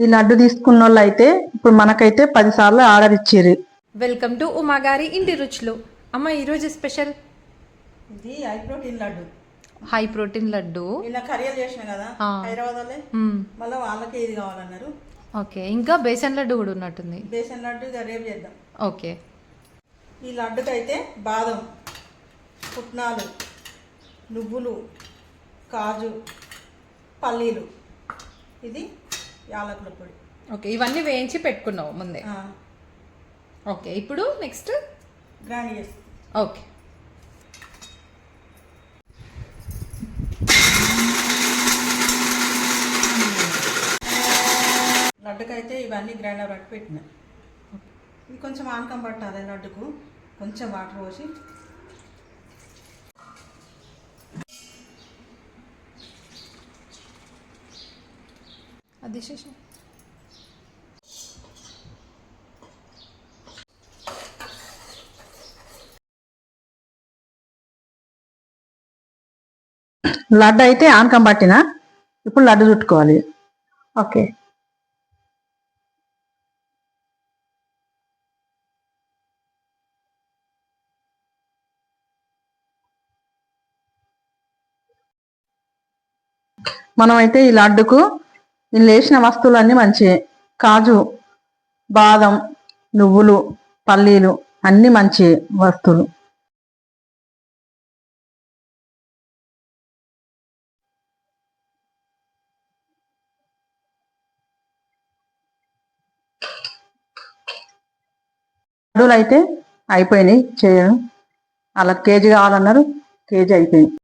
ఈ లడ్డు తీసుకున్న వాళ్ళు అయితే ఇప్పుడు మనకైతే 10 సార్లు ఆర్డర్ ఇచ్చారు. వెల్కమ్ టు ఉమాగారి ఇంటి రుచులు. అమ్మ ఈరోజు స్పెషల్ ఇది high protein laddu. High protein laddu నిన్న కర్రీలు చేసిన కదా హైదరాబాద్ వాళ్ళే, మళ్ళీ వాళ్ళకే ఇది కావాలన్నారు. ఓకే, ఇంకా బేసన్ లడ్డు కూడా ఉన్నట్టుంది. బేసన్ లడ్డు ఇక రేపు చేద్దాం. ఓకే, ఈ లడ్డుకైతే బాదం, పుట్నాలు, నువ్వులు, కాజు, పల్లీలు, ఇది యాలకుల పొడి. ఓకే, ఇవన్నీ వేయించి పెట్టుకున్నావు ముందే. ఓకే, ఇప్పుడు నెక్స్ట్ గ్రైండ్ చేసి. ఓకే, లడ్డుకైతే ఇవన్నీ గ్రైండర్ పట్టి పెట్టిన. ఇది కొంచెం ఆనకం పట్టాలి లడ్డుకు. కొంచెం వాటర్ పోసి అది లడ్డు అయితే ఆనకం పట్టిన. ఇప్పుడు లడ్డు చుట్టుకోవాలి. ఓకే, మనమైతే ఈ లడ్డుకు ఇందులో వేసిన వస్తువులన్నీ మంచివే. కాజు, బాదం, నువ్వులు, పల్లీలు అన్నీ మంచి వస్తువులు. లడ్డూలు అయితే అయిపోయినాయి చేయడం. అలా కేజీ కావాలన్నారు, కేజీ అయిపోయింది.